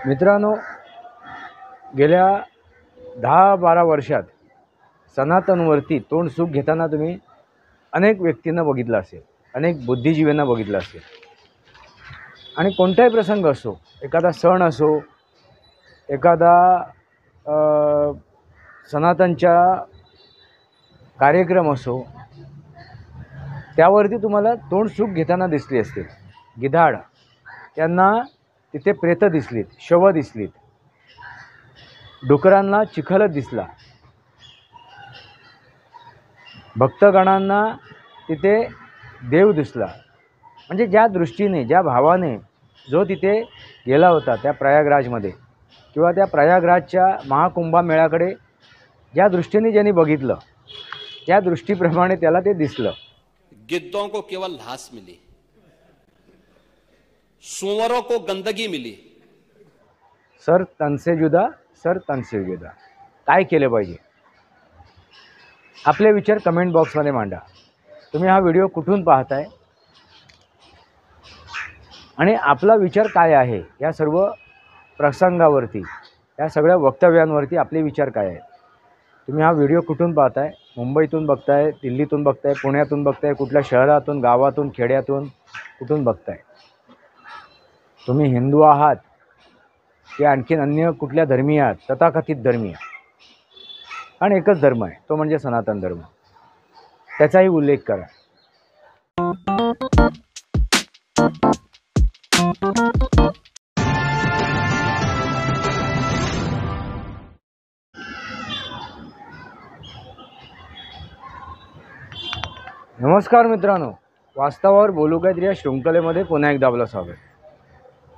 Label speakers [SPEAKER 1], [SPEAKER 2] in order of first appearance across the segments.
[SPEAKER 1] मित्रांनो, गेल्या 10-12 वर्षात सनातनवरती तोंड सूक घेताना तुम्ही अनेक व्यक्तींना बघितलं असेल, अनेक बुद्धिजीवींना बघितलं असेल. आणि कोणताही प्रसंग असो, एखादा सण असो, एखादा सनातनचा कार्यक्रम असो, त्यावरती तुम्हाला तोंड सूक घेताना दिसली असतील. गिधाड त्यांना तिथे प्रेत दिसलीत, शव दिसलीत, डुकरांना चिखलच दिसला, भक्तगणांना तिथे देव दिसला. म्हणजे ज्या दृष्टीने, ज्या भावाने जो तिथे गेला होता त्या प्रयागराजमध्ये किंवा त्या प्रयागराजच्या महाकुंभमेळ्याकडे ज्या दृष्टीने ज्यांनी बघितलं, त्या दृष्टीप्रमाणे त्याला ते दिसलं.
[SPEAKER 2] गिद्धों को केवल घास मिली, सुअरों को गंदगी मिली.
[SPEAKER 1] सर तनसे जुदा, सर तनसे जुदा. काय केलं पाहिजे? आपले विचार कमेंट बॉक्समध्ये मांडा. तुम्ही हा व्हिडिओ कुठून पाहताय आणि आपला विचार काय आहे या सर्व प्रसंगावरती, या सगळ्या वक्तव्यांवरती आपले विचार काय आहेत? तुम्ही हा व्हिडिओ कुठून पाहताय? मुंबईतून बघताय, दिल्लीतून बघताय, पुण्यातून बघताय, कुठल्या शहरातून, गावातून, खेड्यातून, कुठून बघताय? तुम्ही हिंदू आहात की आणखीन अन्य कुठल्या धर्मीय आहात? तथाकथित धर्मीय. आणि एकच धर्म आहे, तो म्हणजे सनातन धर्म. त्याचाही उल्लेख करा. नमस्कार मित्रांनो, वास्तवावर बोलू काहीतरी या शृंखलेमध्ये पुन्हा एकदा आपलं स्वागत.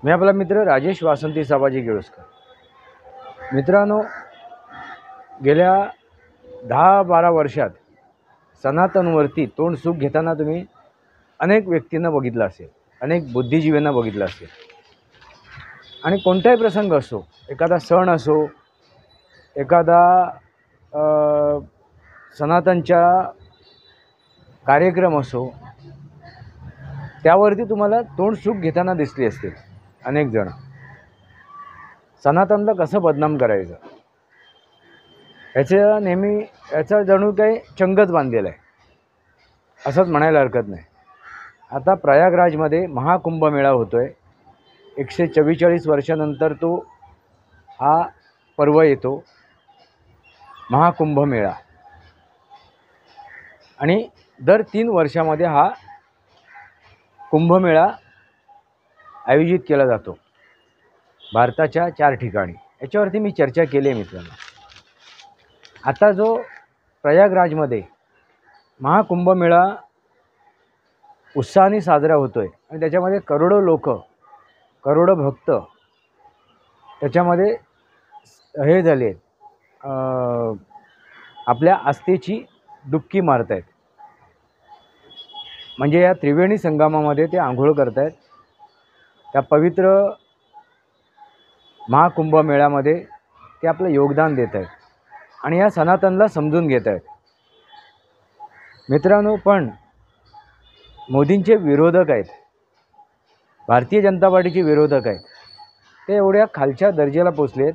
[SPEAKER 1] मी आपला मित्र राजेश वासंती साबाजी गिळुसकर. मित्रांनो, गेल्या 10-12 वर्षात सनातनवरती तोंड सूक घेताना तुम्ही अनेक व्यक्तींना बघितलं असेल, अनेक बुद्धिजीवींना बघितलं असेल. आणि कोणताही प्रसंग असो, एखादा सण असो, एखादा सनातनचा कार्यक्रम असो, त्यावरती तुम्हाला तोंड सूक घेताना दिसली असतील अनेक जण. सनातनला कसं बदनाम करायचं याचा जणू काही चंगच बांधलेला आहे, असंच म्हणायला हरकत नाही. आता प्रयागराजमध्ये महाकुंभमेळा होतो आहे. 144 वर्षानंतर तो हा पर्व येतो, महाकुंभमेळा. आणि दर 3 वर्षामध्ये हा कुंभमेळा आयोजित केला जातो भारताच्या 4 ठिकाणी. याच्यावरती मी चर्चा केली आहे मित्रांनो. आता जो प्रयागराजमध्ये महाकुंभमेळा उत्साहाने साजरा होतो आहे आणि त्याच्यामध्ये करोडो लोक, करोडो भक्त त्याच्यामध्ये हे झाले आहेत, आपल्या आस्थेची डुबकी मारत आहेत. म्हणजे या त्रिवेणी संगमामध्ये ते आंघोळ करत आहेत. त्या पवित्र महाकुंभमेळ्यामध्ये ते आपलं योगदान देत आहेत आणि या सनातनला समजून घेत आहेत. मित्रांनो, पण मोदींचे विरोधक आहेत, भारतीय जनता पार्टीचे विरोधक आहेत. ते एवढ्या खालच्या दर्जाला पोचलेत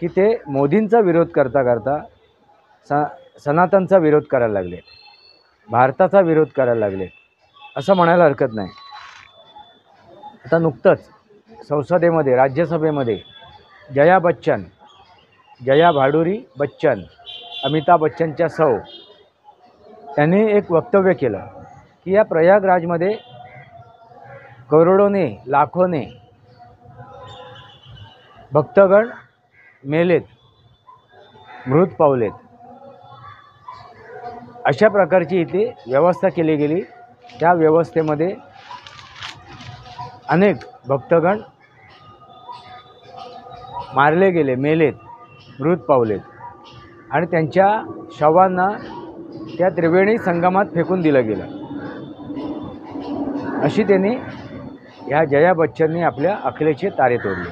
[SPEAKER 1] की ते मोदींचा विरोध करता करता सनातनचा विरोध करायला लागले, भारताचा विरोध करायला लागले, असं म्हणायला हरकत नाही. आता नुकतंच संसदेमध्ये, राज्यसभेमध्ये जया बच्चन, जया भाडुरी बच्चन, अमिताभ बच्चनच्या सौ, त्यांनी एक वक्तव्य केलं की या प्रयागराजमध्ये करोडोने, लाखोने भक्तगण मेलेत, मृत पावलेत. अशा प्रकारची इथे व्यवस्था केली गेली. त्या व्यवस्थेमध्ये अनेक भक्तगण मारले गेले, मेलेत, मृत पावलेत आणि त्यांच्या शवांना त्या त्रिवेणी संगमात फेकून दिलं गेलं. अशी त्यांनी, ह्या जया बच्चननी आपल्या अखिलेचे तारे तोडले.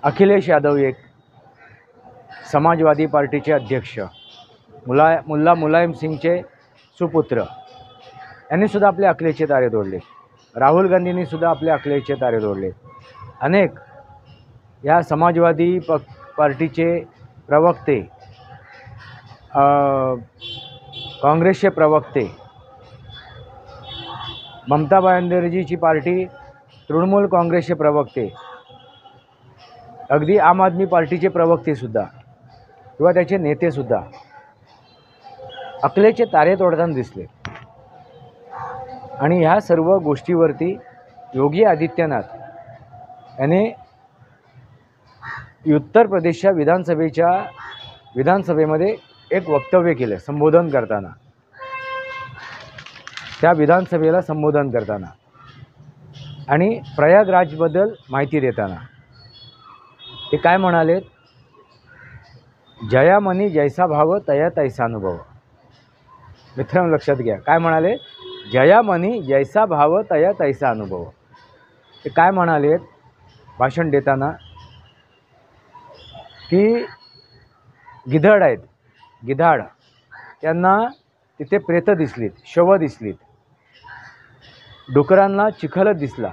[SPEAKER 1] अखिलेश यादव एक समाजवादी पार्टीचे अध्यक्ष, मुल्ला मुलायम सिंगचे सुपुत्र, यांनीसुद्धा आपले अखिलेचे तारे तोडले. राहुल गांधींनीसुद्धा आपले अखिलेचे तारे तोडले. अनेक या समाजवादी पार्टीचे प्रवक्ते, काँग्रेसचे प्रवक्ते, ममता बॅनर्जीची पार्टी तृणमूल काँग्रेसचे प्रवक्ते, अगदी आम आदमी पार्टीचे प्रवक्तेसुद्धा किंवा त्याचे नेतेसुद्धा अकलेचे तारे तोडताना दिसले. आणि ह्या सर्व गोष्टीवरती योगी आदित्यनाथ याने उत्तर प्रदेशच्या विधानसभेमध्ये एक वक्तव्य केलं संबोधन करताना. त्या विधानसभेला संबोधन करताना आणि प्रयागराजबद्दल माहिती देताना ते काय म्हणाले, जयामनी जैसा भाव तया तैसा अनुभव. मित्रांनो लक्षात घ्या, काय म्हणाले, जयामनी जैसा भाव तया तैसा अनुभव. ते काय म्हणालेत भाषण देताना की गिधाड आहेत, गिधाड त्यांना तिथे प्रेत दिसलीत, शव दिसलीत, डुकरांना चिखलच दिसला,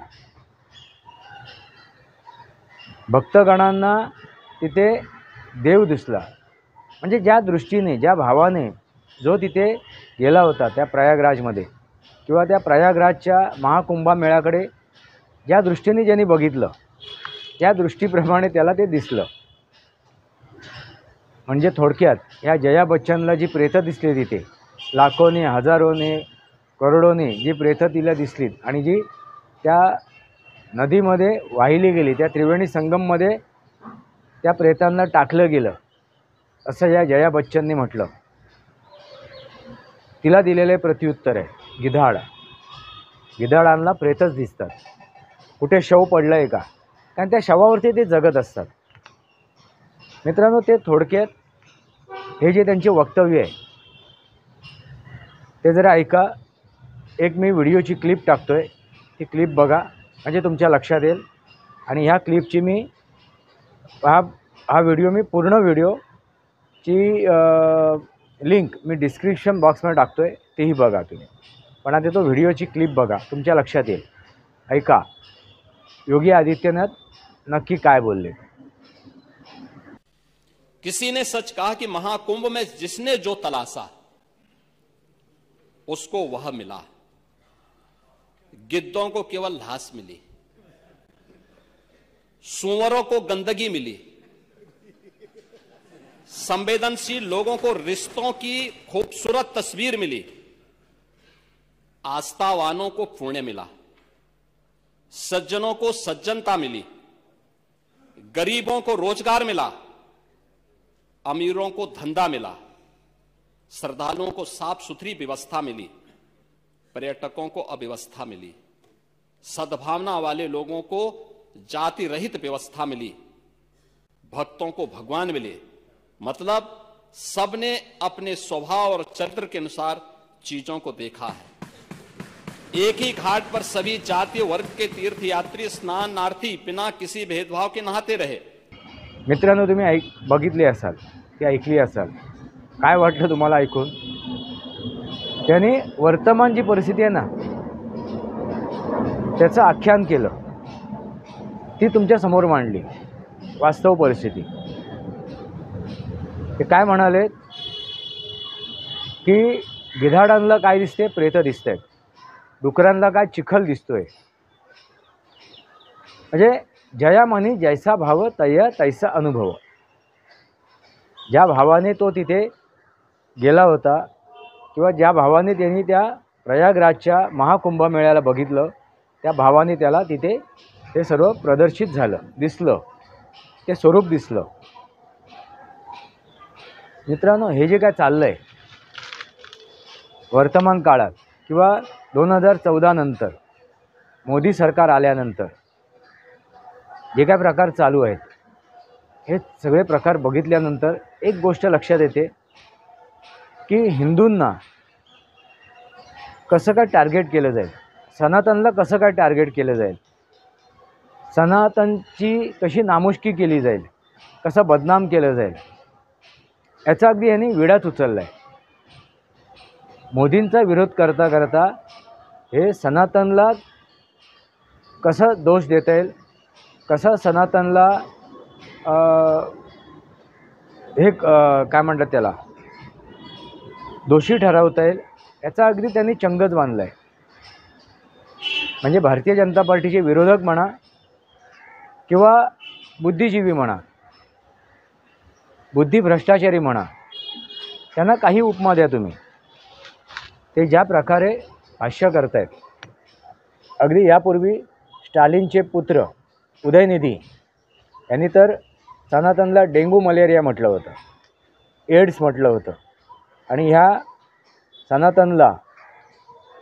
[SPEAKER 1] भक्तगणांना तिथे देव दिसला. म्हणजे ज्या दृष्टीने, ज्या भावाने जो तिथे गेला होता त्या प्रयागराजमध्ये किंवा त्या प्रयागराजच्या महाकुंभमेळ्याकडे ज्या दृष्टीने ज्यांनी बघितलं त्या दृष्टीप्रमाणे त्याला ते दिसलं. म्हणजे थोडक्यात ह्या जया बच्चनला जी प्रेतं दिसली तिथे लाखोने, हजारोने, करोडोने जी प्रेतं तिला दिसलीत आणि जी त्या नदीमध्ये वाहिली गेली, त्या त्रिवेणी संगममध्ये त्या प्रेतांना टाकलं गेलं, असं या जया बच्चनने म्हटलं. तिला दिलेले प्रत्युत्तर आहे गिधाड. गिधाडांना प्रेतच दिसतात, कुठे शव पडलं आहे का, कारण त्या शवावरती ते जगत असतात. मित्रांनो, ते थोडक्यात हे जे त्यांचे वक्तव्य आहे ते जरा ऐका. एक मी व्हिडिओची क्लिप टाकतो आहे, ती क्लिप बघा म्हणजे तुमच्या लक्षात येईल. आणि ह्या क्लिपची मी हा व्हिडिओ मी पूर्ण व्हिडिओची लिंक मी डिस्क्रिप्शन बॉक्समध्ये टाकतो आहे, तेही बघा तुम्ही. पण आता तो व्हिडिओची क्लिप बघा, तुमच्या लक्षात येईल. ऐका योगी आदित्यनाथ नक्की काय बोलले.
[SPEAKER 2] किसी ने सच कहा कि महाकुंभ में जिसने जो तलाशा उसको वह मिला, गिद्धों को केवल लाश मिली, सुअरों को गंदगी मिली, संवेदनशील लोगों को रिश्तों की खूबसूरत तस्वीर मिली, आस्थावानों को पुण्य मिला, सज्जनों को सज्जनता मिली, गरीबों को रोजगार मिला, अमीरों को धंधा मिला, श्रद्धालुओं को साफ सुथरी व्यवस्था मिली, पर्यटकों को अव्यवस्था मिली, सद्भावना वाले लोगों को जाति रहित व्यवस्था मिली, भक्तों को भगवान मिले. मतलब सबने अपने स्वभाव और चरित्र के अनुसार चीजों को देखा है. एक ही घाट पर सभी जातीय वर्ग के तीर्थयात्री स्नानार्थी बिना किसी भेदभाव के नहाते रहे.
[SPEAKER 1] मित्रांनो, तुम्ही बघितली असाल की ऐकली असाल, काय वाटलं तुम्हाला ऐकून? त्याने वर्तमान जी परिस्थिती आहे ना त्याचं आख्यान केलं, ती तुमच्या समोर मांडली वास्तव परिस्थिती. ते काय म्हणाले की गिधाडांना काय दिसते, प्रेतं दिसत आहेत, डुकरांना काय चिखल दिसतोय. म्हणजे जयामनी जैसा भाव तया तैसा अनुभव. ज्या भावाने तो तिथे गेला होता किंवा ज्या भावाने त्यांनी त्या प्रयागराजच्या महाकुंभमेळ्याला बघितलं, त्या भावाने त्याला तिथे ते सर्व प्रदर्शित झालं, दिसलं, ते स्वरूप दिसलं. मित्रांनो, हे जे काय चाललं आहे वर्तमान काळात किंवा 2014 नंतर मोदी सरकार आल्यानंतर जे काय प्रकार चालू आहेत, हे सगळे प्रकार बघितल्यानंतर एक गोष्ट लक्षात येते की हिंदूंना कसं काय टार्गेट केलं जाईल, सनातनला कसं काय टार्गेट केलं जाईल, सनातनची कशी नामुष्की केली जाईल, कसं बदनाम केलं जाईल, याचा अगदी यांनी विडाच उचलला आहे. मोदींचा विरोध करता करता हे सनातनला कसं दोष देता येईल, कसं सनातनला काय म्हणतात त्याला दोषी ठरवता येईल याचा अगदी त्यांनी चंगच बांधला आहे. म्हणजे भारतीय जनता पार्टीचे विरोधक म्हणा किंवा बुद्धिजीवी म्हणा, बुद्धिभ्रष्टाचारी म्हणा, त्यांना काही उपमा द्या तुम्ही, ते ज्या प्रकारे भाष्य करतायत. अगदी यापूर्वी स्टालिनचे पुत्र उदयनिधी यांनी तर सनातनला डेंग्यू मलेरिया म्हटलं होतं, एड्स म्हटलं होतं. आणि ह्या सनातनला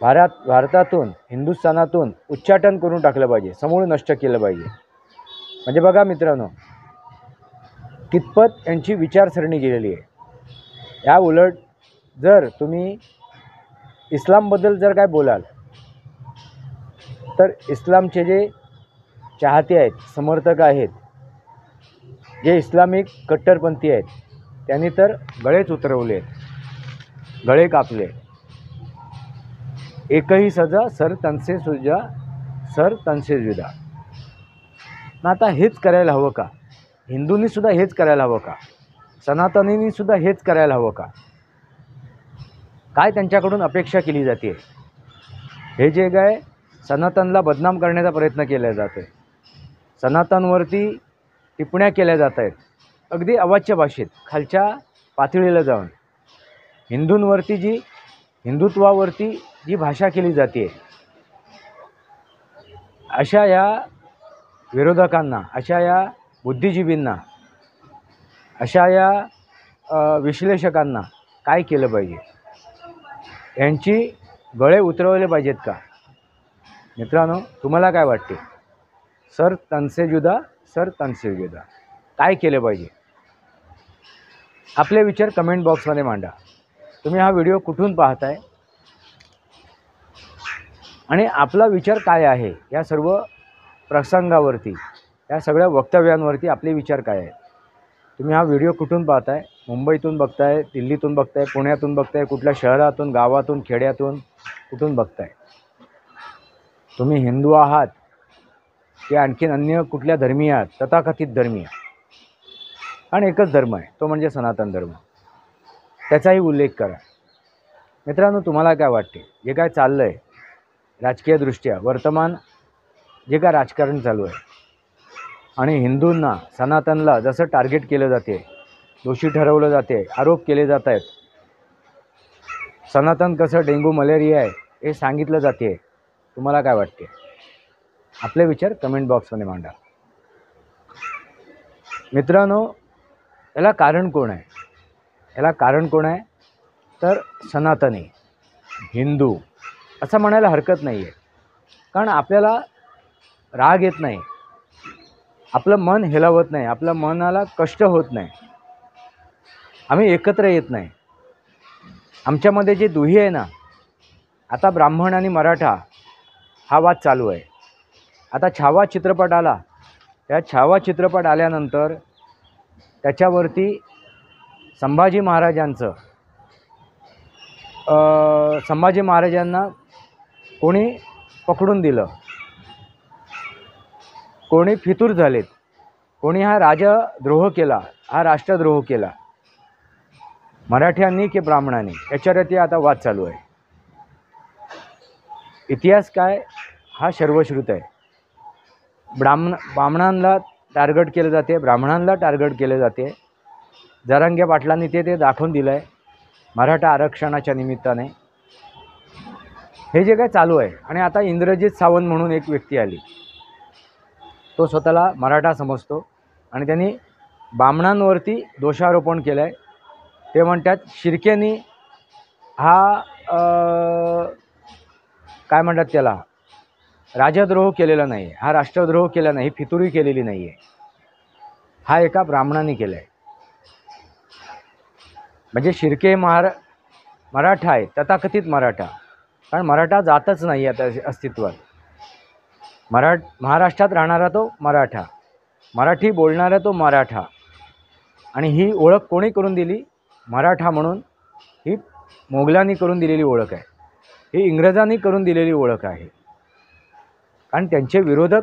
[SPEAKER 1] भारतातून हिंदुस्थानातून उच्चाटन करून टाकलं पाहिजे, समूळ नष्ट केलं पाहिजे. म्हणजे बघा मित्रांनो, कितपत यांची विचारसरणी गेलेली आहे. या उलट जर तुम्ही इस्लामबद्दल जर काय बोलाल तर इस्लामचे जे चाहते आहेत, समर्थक आहेत, जे इस्लामिक कट्टरपंथी आहेत, त्यांनी तर गळेच उतरवले, गळे कापले. एकही सजा सर तनसे सुजा सर तनसे जुदा. मग आता हेच करायला हवं का? हिंदूंनीसुद्धा हेच करायला हवं का? सनातनींनीसुद्धा हेच करायला हवं का? काय त्यांच्याकडून अपेक्षा केली जाते? हे जे काय सनातनला बदनाम करण्याचा प्रयत्न केला जातो आहे, सनातनवरती टिप्पण्या केल्या जात आहेत, अगदी अवाच्य भाषेत खालच्या पातळीला जाऊन हिंदूंवरती हिंदुत्वावरती जी भाषा केली जाते, अशा या विरोधकांना, अशा या बुद्धिजीवींना, अशा या विश्लेषकांना काय केलं पाहिजे? यांची गळे उतरवले पाहिजेत का? मित्रांनो, तुम्हाला काय वाटते? सर तनसे जुदा सर तनसे जुदा काय केलं पाहिजे? आपले विचार कमेंट बॉक्समध्ये मांडा. तुम्ही हा व्हिडिओ कुठून पाहताय आणि आपला विचार काय आहे या सर्व प्रसंगावरती, या सगळ्या वक्तव्यांवरती आपले विचार काय आहेत? तुम्ही हा व्हिडिओ कुठून पाहताय? मुंबईतून बघताय, दिल्लीतून बघताय, पुण्यातून बघताय, कुठल्या शहरातून, गावातून, खेड्यातून, कुठून बघताय? तुम्ही हिंदू आहात की आणखीन अन्य कुठल्या धर्मीय आहात? तथाकथित धर्मीय. आणि एकच धर्म आहे, तो म्हणजे सनातन धर्म. त्याचाही उल्लेख करा. मित्रांनो, तुम्हाला काय वाटते? जे काय चाललं आहे राजकीयदृष्ट्या, वर्तमान जे काय राजकारण चालू आहे आणि हिंदूंना, सनातनला जसं टार्गेट केलं जाते, दोषी ठरवलं जाते, आरोप केले जात आहेत, सनातन कसं डेंग्यू मलेरिया आहे हे सांगितलं जाते, तुम्हाला काय वाटते? आपले विचार कमेंट बॉक्समध्ये मांडा. मित्रांनो, याला कारण कोण आहे? याला कारण कोण आहे तर सनातनी, हिंदू असं म्हणायला हरकत नाही आहे. कारण आपल्याला राग येत नाही, आपलं मन हेलावत नाही, आपल्या मनाला कष्ट होत नाही, आम्ही एकत्र येत नाही. आमच्यामध्ये जे दुही आहे ना, आता ब्राह्मण आणि मराठा हा वाद चालू आहे. आता छावा चित्रपट आला, त्या छावा चित्रपट आल्यानंतर त्याच्यावरती संभाजी महाराजांना कोणी पकडून दिलं, कोणी फितूर झालेत, कोणी हा राजद्रोह केला, हा राष्ट्रद्रोह केला, मराठ्यांनी की ब्राह्मणांनी, याच्यावरती आता वाद चालू आहे. इतिहास काय हा सर्वश्रुत आहे. ब्राह्मणांना टार्गेट केलं जाते, ब्राह्मणांना टार्गेट केले जाते. जरांगे पाटलांनी ते दाखवून दिलं आहे मराठा आरक्षणाच्या निमित्ताने. हे जे काय चालू आहे. आणि आता इंद्रजित सावंत म्हणून एक व्यक्ती आली, तो स्वतःला मराठा समजतो आणि त्यांनी ब्राह्मणांवरती दोषारोपण केलं आहे. ते म्हणतात शिर्केनी हा काय म्हणतात त्याला राजद्रोह केलेला नाही आहे, हा राष्ट्रद्रोह केला नाही, फितुरी केलेली नाही आहे, हा एका ब्राह्मणांनी केला आहे. म्हणजे शिर्के मराठा आहे, तथाकथित मराठा. कारण मराठा जातच नाही आता अस्तित्वात. महाराष्ट्रात राहणारा तो मराठा, मराठी बोलणारा तो मराठा. आणि ही ओळख कोणी करून दिली? मराठा म्हणून ही मोगलांनी करून दिलेली ओळख आहे, ही इंग्रजांनी करून दिलेली ओळख आहे. कारण त्यांचे विरोधक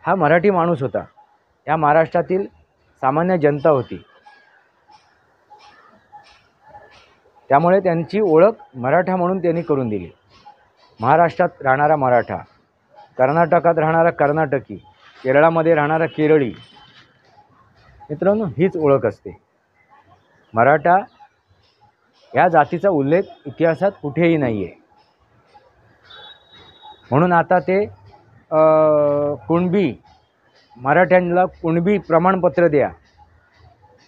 [SPEAKER 1] हा मराठी माणूस होता, या महाराष्ट्रातील सामान्य जनता होती. त्यामुळे त्यांची ओळख मराठा म्हणून त्यांनी करून दिली. महाराष्ट्रात राहणारा मराठा, कर्नाटकात राहणारा कर्नाटकी, केरळामध्ये राहणारा केरळी. मित्रांनो, हीच ओळख असते. मराठा या जातीचा उल्लेख इतिहासात कुठेही नाही आहे. म्हणून आता ते कुणबी, मराठ्यांना कुणबी प्रमाणपत्र द्या.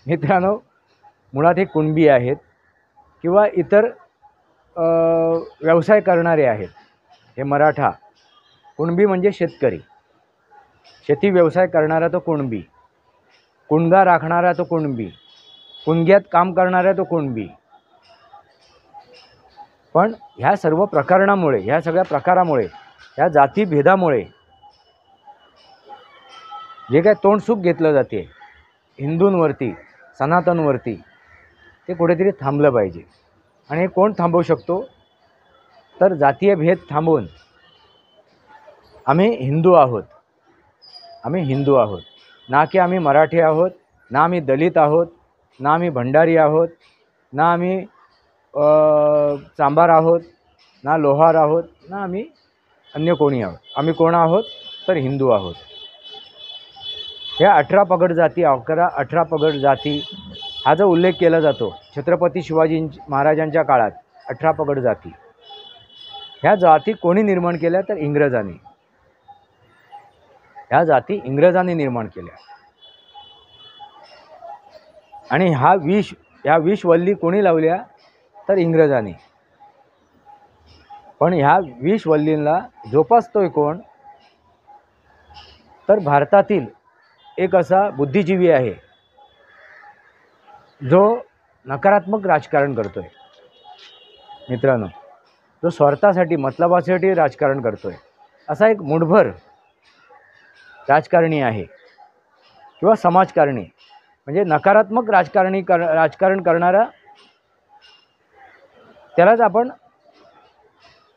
[SPEAKER 1] मित्रांनो, मुळात हे कुणबी आहेत किंवा इतर व्यवसाय करणारे आहेत. हे मराठा, कुणबी म्हणजे शेतकरी, शेती व्यवसाय करणारा तो कुणबी, कुणगा राखणारा तो कुणबी, कुणग्यात काम करणारा तो कुणबी. पण ह्या सर्व प्रकरणामुळे, ह्या सगळ्या प्रकारामुळे, ह्या जातीभेदामुळे जे काय तोंडसुख घेतलं जाते हिंदूंवरती, सनातनवरती, ते कुठेतरी थांबलं पाहिजे. आणि हे कोण थांबवू शकतो? तर जातीय भेद थांबवून आम्ही हिंदू आहोत, आम्ही हिंदू आहोत, ना की आम्ही मराठी आहोत, ना आम्ही दलित आहोत, ना आम्ही भंडारी आहोत, ना आम्ही चांभार आहोत, ना लोहार आहोत, ना आम्ही अन्य कोणी आहोत. आम्ही कोण आहोत? तर हिंदू आहोत. ह्या 18 पगड जाती, 18 पगड जाती हा जो उल्लेख केला जातो छत्रपती शिवाजी महाराजांच्या काळात, 18 पगड जाती, ह्या जाती कोणी निर्माण केल्या? तर इंग्रजांनी. ह्या जाती इंग्रजांनी निर्माण केल्या. आणि ह्या विषवल्ली कोणी लावल्या? तर इंग्रजांनी. पण ह्या विषवल्लींना जोपासतोय कोण? तर भारतातील एक असा बुद्धिजीवी आहे जो नकारात्मक राजकारण करतोय. मित्रांनो, जो स्वार्थासाठी, मतलबासाठी राजकारण करतोय, असा एक मुठभर राजकारणी आहे किंवा समाजकारणी. म्हणजे नकारात्मक राजकारण करणारा, त्यालाच आपण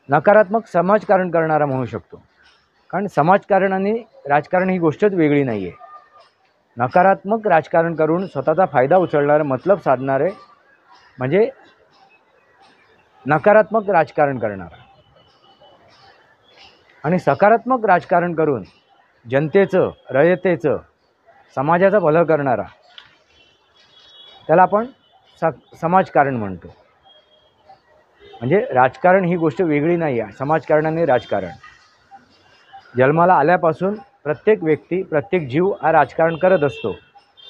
[SPEAKER 1] नकारात्मक समाजकारण करणारा म्हणू शकतो. कारण समाजकारण आणि राजकारण ही गोष्टच वेगळी नाही आहे. नकारात्मक राजकारण करून स्वतःचा फायदा उचलणारं, मतलब साधणारे म्हणजे नकारात्मक राजकारण करणारा. आणि सकारात्मक राजकारण करून जनतेचं, रयतेचं, समाजाचं भलं करणारा, त्याला आपण समाजकारण म्हणतो. म्हणजे राजकारण ही गोष्ट वेगळी नाही आहे. समाजकारण आणि राजकारण, जन्माला आल्यापासून प्रत्येक व्यक्ती, प्रत्येक जीव हा राजकारण करत असतो.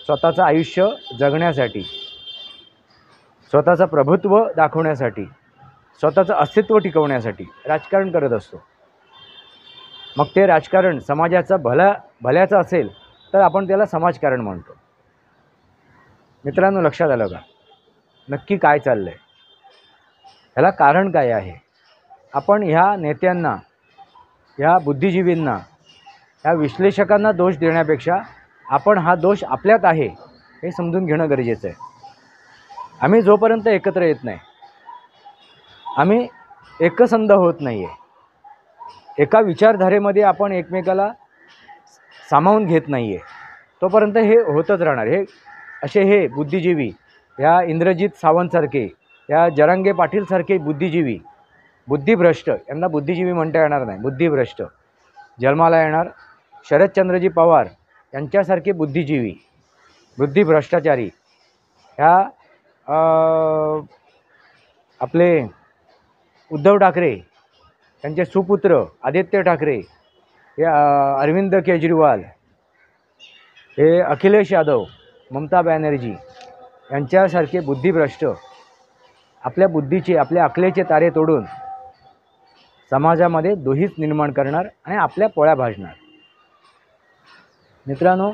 [SPEAKER 1] स्वतःचं आयुष्य जगण्यासाठी, स्वतःचं प्रभुत्व दाखवण्यासाठी, स्वतःचं अस्तित्व टिकवण्यासाठी राजकारण करत असतो. मग ते राजकारण समाजाचं भल्याचं असेल तर आपण त्याला समाजकारण म्हणतो. मित्रांनो, लक्षात आलं का? नक्की काय चाललं आहे? ह्याला कारण काय आहे? आपण ह्या नेत्यांना, ह्या बुद्धिजीवींना, ह्या विश्लेषकांना दोष देण्यापेक्षा आपण हा दोष आपल्यात आहे हे समजून घेणं गरजेचं आहे. आम्ही जोपर्यंत एकत्र येत नाही, आम्ही एकसंध होत नाही आहे, एका विचारधारेमध्ये आपण एकमेकाला सामावून घेत नाही आहे, तोपर्यंत हे होतच राहणार. हे बुद्धिजीवी, ह्या इंद्रजित सावंतसारखे, या जरांगे पाटीलसारखे बुद्धिजीवी, बुद्धिभ्रष्ट, यांना बुद्धिजीवी म्हणता येणार नाही, बुद्धिभ्रष्ट जन्माला येणार. शरदचंद्रजी पवार यांच्यासारखे बुद्धिजीवी, बुद्धिभ्रष्टाचारी, ह्या आपले उद्धव ठाकरे, त्यांचे सुपुत्र आदित्य ठाकरे, हे अरविंद केजरीवाल, हे अखिलेश यादव, ममता बॅनर्जी यांच्यासारखे बुद्धिभ्रष्ट आपल्या बुद्धीचे, आपल्या अकलेचे तारे तोडून समाजामध्ये दुहीच निर्माण करणार आणि आपल्या पोळ्या भाजणार. मित्रांनो,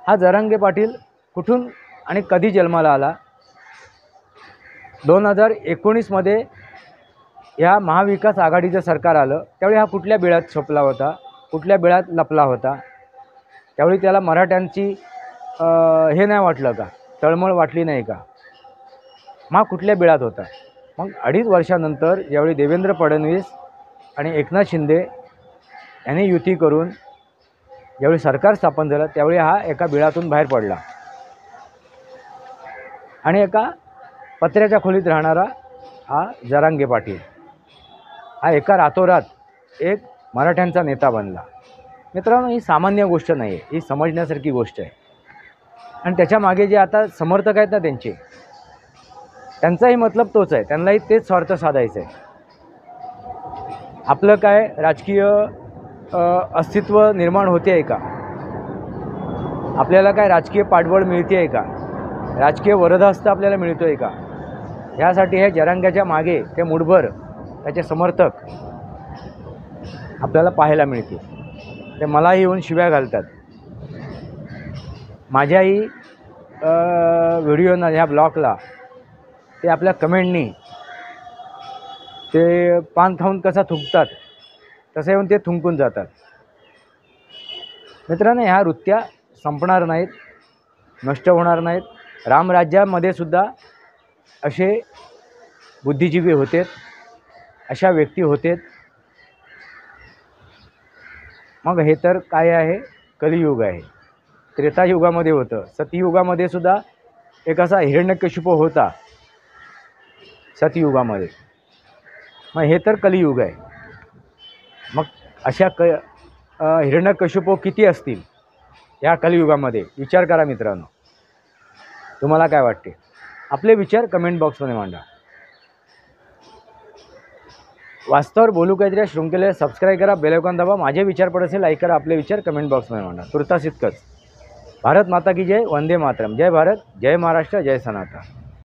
[SPEAKER 1] हा जरांगे पाटील कुठून आणि कधी जन्माला आला? 2019मध्ये या महाविकास आघाडीचं सरकार आलं, त्यावेळी हा कुठल्या बिळात छपला होता, कुठल्या बिळात लपला होता? त्यावेळी त्याला मराठ्यांची हे नाही वाटलं का, तळमळ वाटली नाही का? मग कुठल्या बिळात होता? मग 2.5 वर्षानंतर ज्यावेळी देवेंद्र फडणवीस आणि एकनाथ शिंदे यांनी युती करून ज्यावेळी सरकार स्थापन झालं त्यावेळी हा एका बिळातून बाहेर पडला आणि एका पत्र्याच्या खोलीत राहणारा हा जरांगे पाटील हा एका रातोरात एक मराठ्यांचा नेता बनला. मित्रांनो, ही सामान्य गोष्ट नाही आहे, ही समजण्यासारखी गोष्ट आहे. आणि त्याच्या मागे जे आता समर्थक आहेत ना त्यांचाही मतलब तोच आहे, त्यांनाही तेच स्वार्थ साधायचं आहे. आपलं काय राजकीय अस्तित्व निर्माण होते आहे का? आपल्याला काय राजकीय पाठबळ मिळते आहे का? राजकीय वरदहस्त आपल्याला मिळतो आहे का? ह्यासाठी हे जरांग्याच्या मागे ते मुठभर त्याचे समर्थक आपल्याला पाहायला मिळते. ते मलाही येऊन शिव्या घालतात. माझ्याही व्हिडिओना ह्या ब्लॉगला ते आपल्या कमेंटनी ते पान खाऊन कसा थुंकतात तसं येऊन ते थुंकून जातात. मित्रांनो, ह्या वृत्त्या संपणार नाहीत, नष्ट होणार नाहीत. रामराज्यामध्ये सुद्धा असे बुद्धिजीवी होते, अशा व्यक्ती होते. मग हे तर काय आहे, कलियुग आहे. त्रेतायुगामध्ये होतं, सतयुगामध्ये सुद्धा एक असा हिरण्यकशिपू होता सतयुगामध्ये. मग हे तर कलियुग आहे. मग अशा हिरण्यकशिपू किती असतील या कलियुगामध्ये? विचार करा मित्रांनो. तुम्हाला काय वाटते? आपले विचार कमेंट बॉक्समध्ये मांडा. वास्तवावर बोलू काहीतरी शृंखलेला सबस्क्राईब करा, बेल आयकॉन दाबा. माझे विचार पडत असेल लाईक करा. आपले विचार कमेंट बॉक्समध्ये मांडा. तुर्तास इतकंच. भारत माता की जय. वंदे मातरम. जय भारत, जय महाराष्ट्र, जय सनातन.